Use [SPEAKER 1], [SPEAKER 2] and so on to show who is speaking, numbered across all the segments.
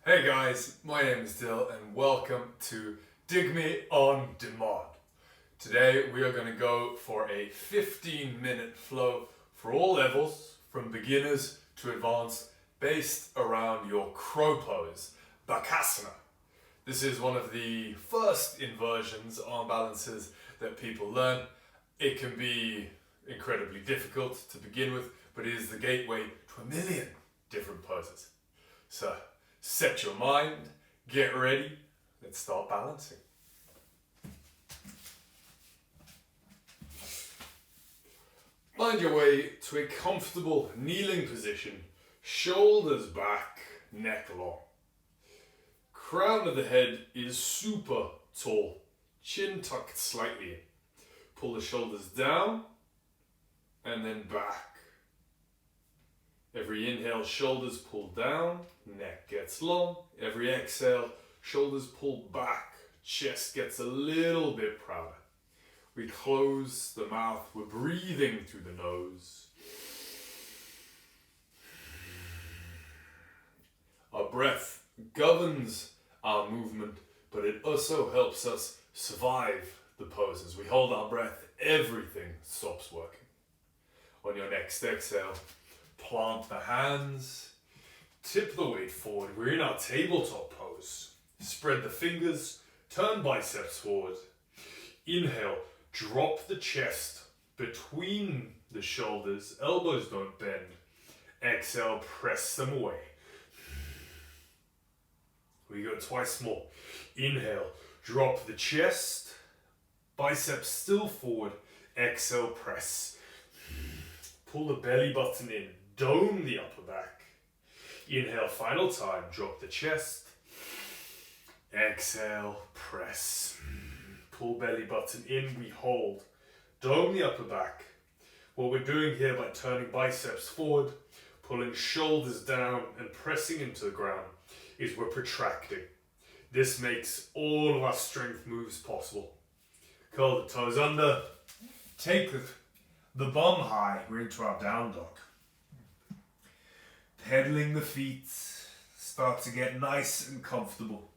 [SPEAKER 1] Hey guys, my name is Dill and welcome to Digme on Demand. Today we are going to go for a 15-minute flow for all levels, from beginners to advanced, based around your crow pose, Bakasana. This is one of the first inversions, arm balances, that people learn. It can be incredibly difficult to begin with, but it is the gateway to a million different poses. So, set your mind, get ready, let's start balancing. Find your way to a comfortable kneeling position, shoulders back, neck long. Crown of the head is super tall, chin tucked slightly in. Pull the shoulders down and then back. Every inhale, shoulders pull down, neck gets long. Every exhale, shoulders pull back, chest gets a little bit prouder. We close the mouth, we're breathing through the nose. Our breath governs our movement, but it also helps us survive the poses. We hold our breath, everything stops working. On your next exhale, plant the hands, tip the weight forward. We're in our tabletop pose. Spread the fingers, turn biceps forward. Inhale, drop the chest between the shoulders, elbows don't bend. Exhale, press them away. We go twice more. Inhale, drop the chest, biceps still forward. Exhale, press. Pull the belly button in, dome the upper back. Inhale, final time, drop the chest. Exhale, press. Pull belly button in, we hold. Dome the upper back. What we're doing here by turning biceps forward, pulling shoulders down and pressing into the ground is we're protracting. This makes all of our strength moves possible. Curl the toes under, take the bum high, we're into our down dog. Pedaling the feet, start to get nice and comfortable.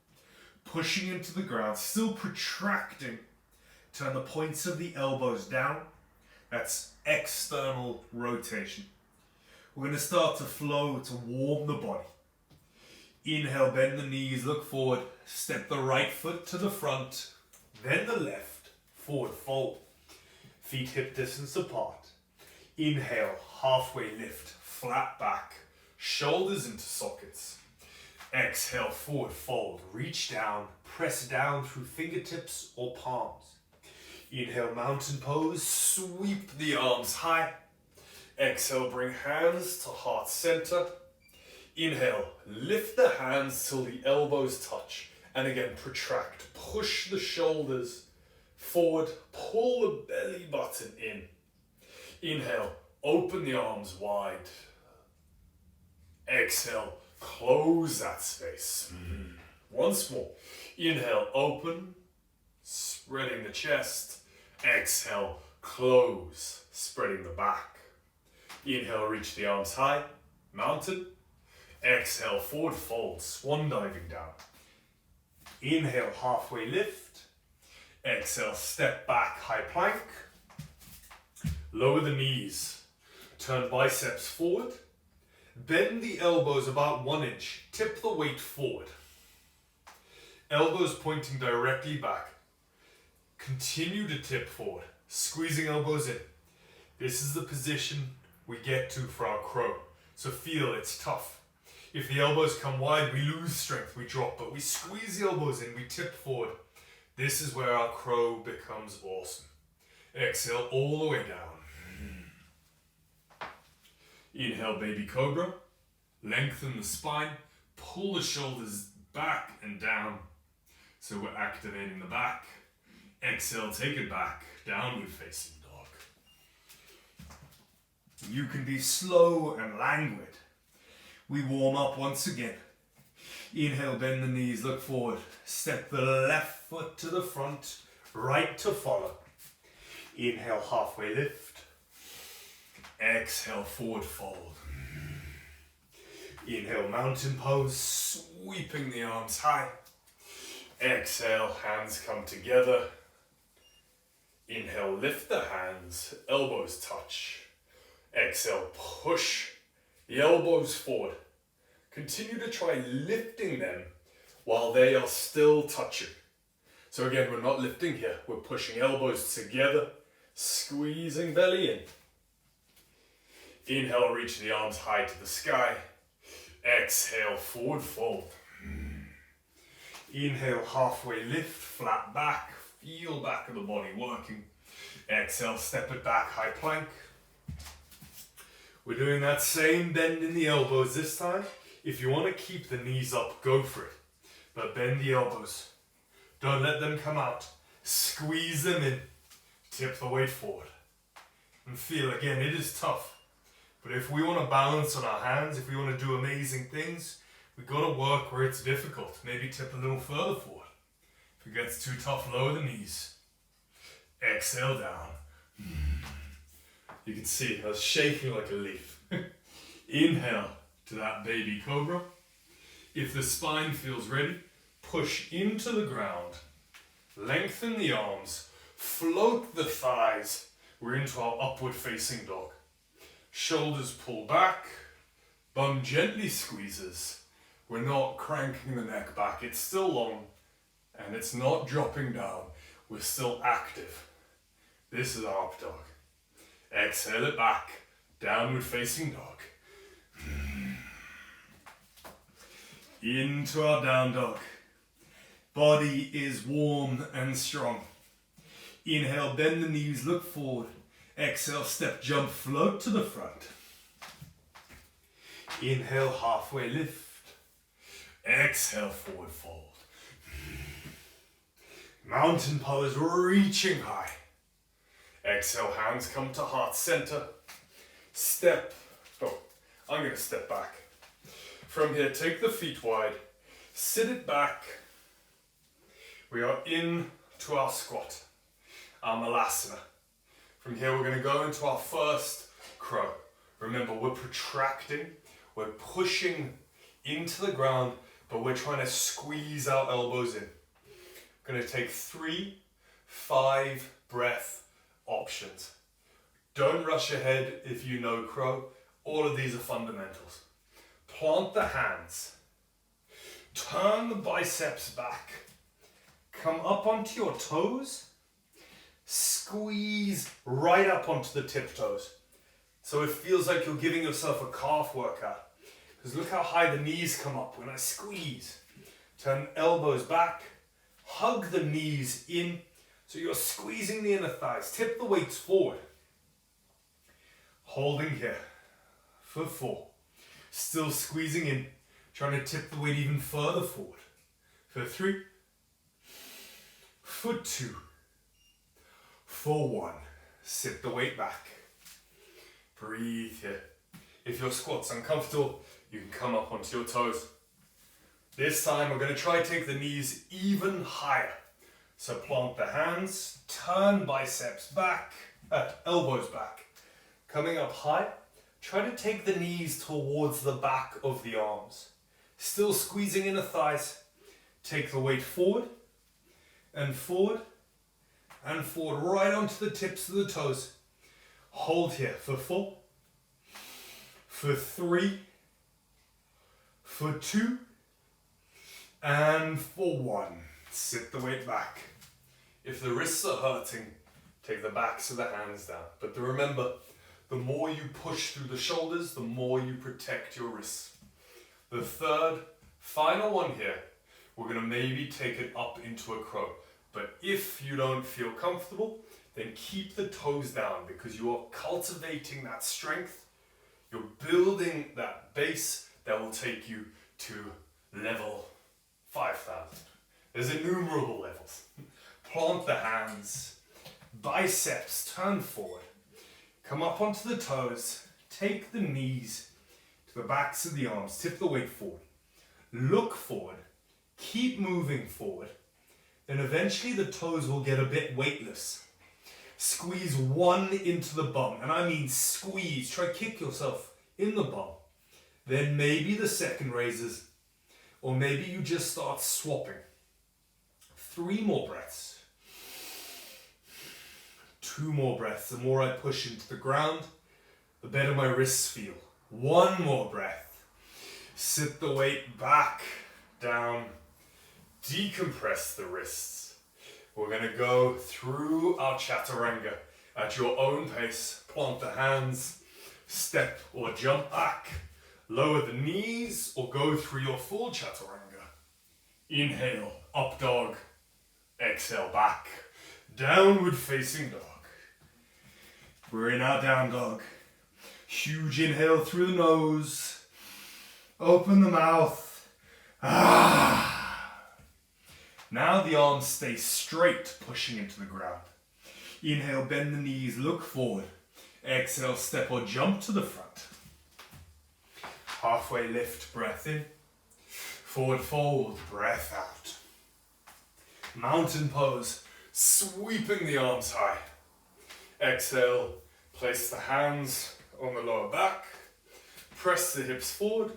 [SPEAKER 1] Pushing into the ground, still protracting. Turn the points of the elbows down. That's external rotation. We're going to start to flow to warm the body. Inhale, bend the knees, look forward. Step the right foot to the front, then the left, forward fold. Feet hip distance apart. Inhale, halfway lift, flat back, shoulders into sockets. Exhale, forward fold, reach down, press down through fingertips or palms. Inhale, mountain pose, sweep the arms high. Exhale, bring hands to heart center. Inhale, lift the hands till the elbows touch. And again, protract, push the shoulders forward, pull the belly button in. Inhale, open the arms wide. Exhale, close that space. Once more. Inhale, open, spreading the chest. Exhale, close, spreading the back. Inhale, reach the arms high, mountain. Exhale, forward fold, swan diving down. Inhale, halfway lift. Exhale, step back, high plank. Lower the knees. Turn biceps forward. Bend the elbows about 1 inch. Tip the weight forward. Elbows pointing directly back. Continue to tip forward, squeezing elbows in. This is the position we get to for our crow. So feel it's tough. If the elbows come wide, we lose strength, we drop, but we squeeze the elbows in, we tip forward. This is where our crow becomes awesome. Exhale all the way down. Inhale, baby cobra. Lengthen the spine, pull the shoulders back and down. So we're activating the back. Exhale, take it back, downward facing dog. You can be slow and languid. We warm up once again. Inhale, bend the knees, look forward. Step the left foot to the front, right to follow. Inhale, halfway lift. Exhale, forward fold. Inhale, mountain pose, sweeping the arms high. Exhale, hands come together. Inhale, lift the hands, elbows touch. Exhale, push the elbows forward. Continue to try lifting them while they are still touching. So again, we're not lifting here, we're pushing elbows together, squeezing belly in. Inhale, reach the arms high to the sky. Exhale, forward fold. Inhale, halfway lift, flat back, feel back of the body working. Exhale, step it back, high plank. We're doing that same bend in the elbows this time. If you want to keep the knees up, go for it. But bend the elbows. Don't let them come out. Squeeze them in. Tip the weight forward. And feel, again, it is tough. But if we want to balance on our hands, if we want to do amazing things, we've got to work where it's difficult. Maybe tip a little further forward. If it gets too tough, lower the knees. Exhale down. You can see I was shaking like a leaf. Inhale to that baby cobra. If the spine feels ready, push into the ground. Lengthen the arms. Float the thighs. We're into our upward facing dog. Shoulders pull back. Bum gently squeezes. We're not cranking the neck back. It's still long and it's not dropping down. We're still active. This is our up dog. Exhale it back. Downward facing dog. Into our down dog. Body is warm and strong. Inhale, bend the knees, look forward. Exhale, step, jump, float to the front. Inhale, halfway lift. Exhale, forward fold. Mountain pose, reaching high. Exhale, hands come to heart center. Step. Oh, I'm going to step back. From here, take the feet wide. Sit it back. We are in to our squat, our malasana. From here, we're going to go into our first crow. Remember, we're protracting, we're pushing into the ground, but we're trying to squeeze our elbows in. We're going to take 3, 5 breath options. Don't rush ahead if you know crow. All of these are fundamentals. Plant the hands. Turn the biceps back. Come up onto your toes. Squeeze right up onto the tiptoes. So it feels like you're giving yourself a calf workout. Because look how high the knees come up when I squeeze. Turn elbows back. Hug the knees in. So you're squeezing the inner thighs. Tip the weights forward. Holding here for 4. Still squeezing in. Trying to tip the weight even further forward. For 3. For 2. For 1. Sit the weight back. Breathe here. If your squat's uncomfortable, you can come up onto your toes. This time we're going to try to take the knees even higher. So plant the hands, turn biceps back, elbows back. Coming up high, try to take the knees towards the back of the arms. Still squeezing inner thighs. Take the weight forward and forward and forward, right onto the tips of the toes. Hold here for 4, for 3, for 2, and for 1. Sit the weight back. If the wrists are hurting, take the backs of the hands down. But remember, the more you push through the shoulders, the more you protect your wrists. The third, final one here, we're going to maybe take it up into a crow. But if you don't feel comfortable, then keep the toes down because you are cultivating that strength. You're building that base that will take you to level 5,000. There's innumerable levels. Plant the hands, biceps turn forward. Come up onto the toes, take the knees to the backs of the arms, tip the weight forward. Look forward, keep moving forward. Then eventually the toes will get a bit weightless. Squeeze 1 into the bum, and I mean squeeze. Try kick yourself in the bum. Then maybe the second raises, or maybe you just start swapping. 3 more breaths. 2 more breaths. The more I push into the ground, the better my wrists feel. 1 more breath. Sit the weight back, down. Decompress the wrists. We're going to go through our Chaturanga at your own pace. Plant the hands, step or jump back. Lower the knees or go through your full Chaturanga. Inhale, up dog. Exhale, back. Downward facing dog. We're in our down dog. Huge inhale through the nose. Open the mouth. Now the arms stay straight, pushing into the ground. Inhale, bend the knees, look forward. Exhale, step or jump to the front. Halfway lift, breath in. Forward fold, breath out. Mountain pose, sweeping the arms high. Exhale, place the hands on the lower back. Press the hips forward.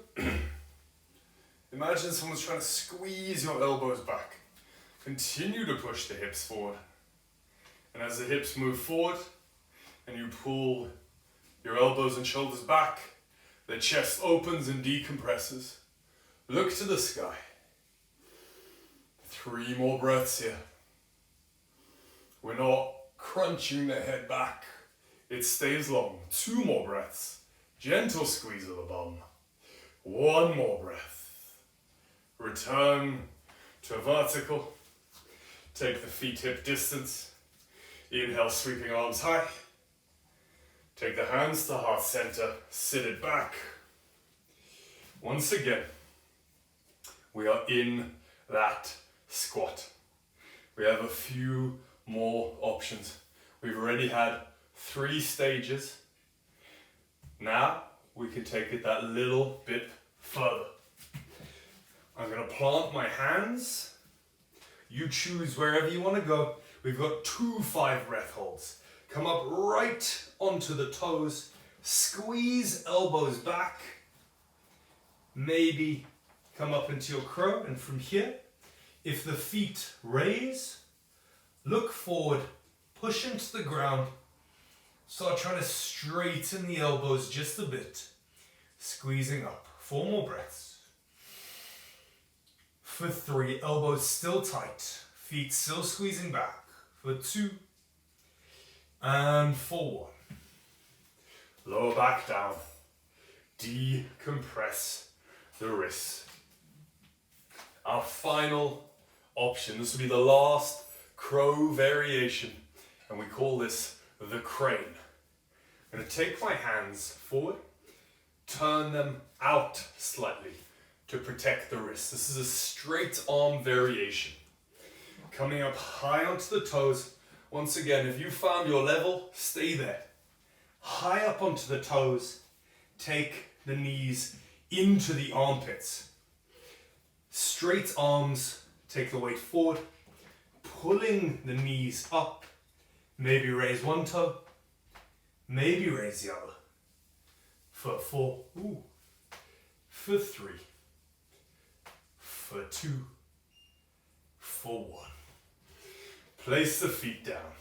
[SPEAKER 1] Imagine someone's trying to squeeze your elbows back. Continue to push the hips forward. And as the hips move forward and you pull your elbows and shoulders back, the chest opens and decompresses. Look to the sky. 3 more breaths here. We're not crunching the head back. It stays long. 2 more breaths. Gentle squeeze of the bum. 1 more breath. Return to vertical. Take the feet hip distance. Inhale, sweeping arms high. Take the hands to heart center. Sit it back. Once again, we are in that squat. We have a few more options. We've already had 3 stages. Now we can take it that little bit further. I'm going to plant my hands. You choose wherever you want to go. We've got 2 5-breath holds. Come up right onto the toes. Squeeze elbows back. Maybe come up into your crow, and from here, if the feet raise, look forward, push into the ground. Start trying to straighten the elbows just a bit. Squeezing up. 4 more breaths. For 3, elbows still tight. Feet still squeezing back. For 2. And for 1. Lower back down. Decompress the wrists. Our final option. This will be the last crow variation. And we call this the crane. I'm going to take my hands forward, turn them out slightly to protect the wrist. This is a straight arm variation. Coming up high onto the toes. Once again, if you found your level, stay there. High up onto the toes, take the knees into the armpits. Straight arms, take the weight forward, pulling the knees up. Maybe raise 1 toe, maybe raise the other. For 4, for 3, for 2, for 1. Place the feet down.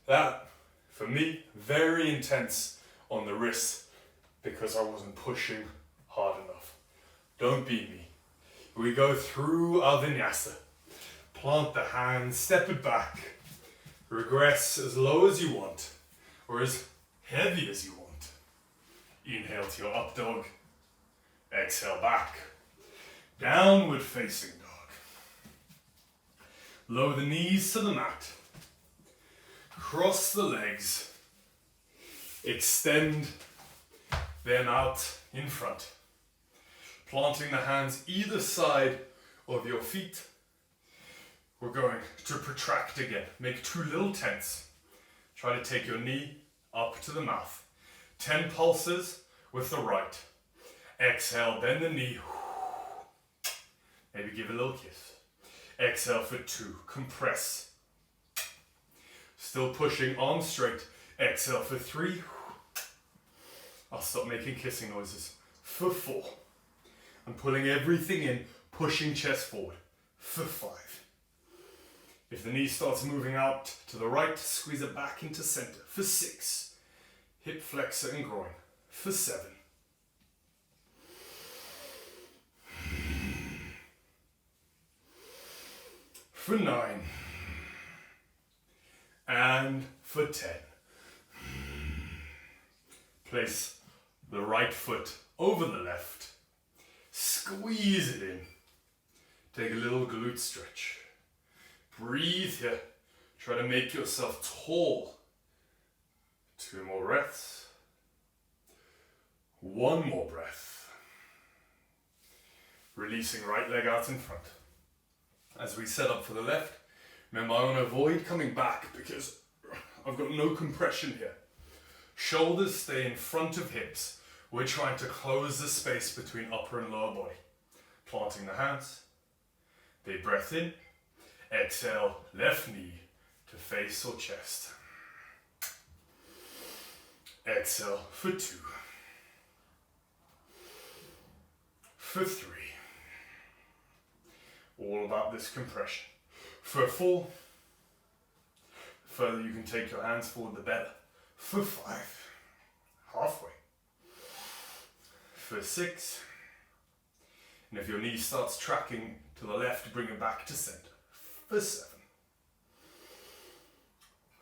[SPEAKER 1] That, for me, very intense on the wrists because I wasn't pushing hard enough. Don't beat me. We go through our vinyasa. Plant the hands, step it back. Regress as low as you want, or as heavy as you want. Inhale to your up dog. Exhale back. Downward facing dog. Lower the knees to the mat. Cross the legs. Extend them out in front. Planting the hands either side of your feet. We're going to protract again. Make 2 little tents. Try to take your knee up to the mouth. 10 pulses with the right. Exhale, bend the knee. Maybe give a little kiss. Exhale for 2. Compress. Still pushing, arms straight. Exhale for 3. I'll stop making kissing noises. for 4. I'm pulling everything in, pushing chest forward for 5. If the knee starts moving out to the right, squeeze it back into center for 6. Hip flexor and groin for 7. For 9. And for 10. Place the right foot over the left. Squeeze it in. Take a little glute stretch. Breathe here. Try to make yourself tall. 2 more breaths. 1 more breath. Releasing right leg out in front. As we set up for the left, remember I want to avoid coming back because I've got no compression here. Shoulders stay in front of hips. We're trying to close the space between upper and lower body. Planting the hands. Big breath in. Exhale, left knee to face or chest. Exhale for 2. For 3. All about this compression. For 4. The further you can take your hands forward, the better. For 5. Halfway. For 6. And if your knee starts tracking to the left, bring it back to center. For 7.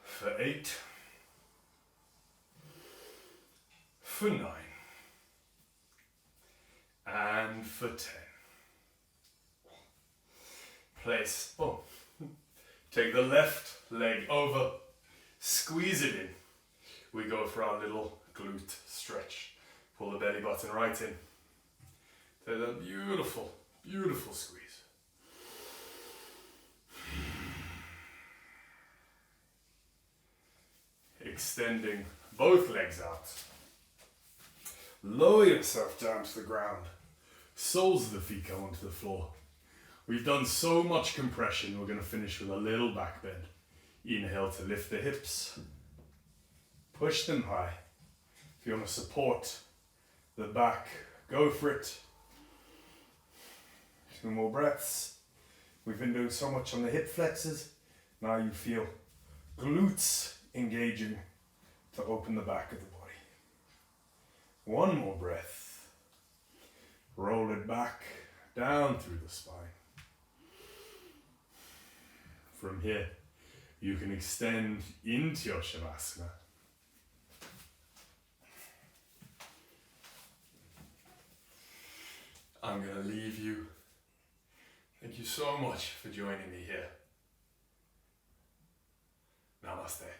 [SPEAKER 1] For 8. For 9. And for 10. Place, take the left leg over, squeeze it in. We go for our little glute stretch. Pull the belly button right in. Take a beautiful, beautiful squeeze. Extending both legs out. Lower yourself down to the ground. Soles of the feet go onto the floor. We've done so much compression, we're going to finish with a little back bend. Inhale to lift the hips. Push them high. If you want to support the back, go for it. 2 more breaths. We've been doing so much on the hip flexors. Now you feel glutes engaging to open the back of the body. 1 more breath. Roll it back, down through the spine. From here, you can extend into your Shavasana. I'm going to leave you. Thank you so much for joining me here. Namaste.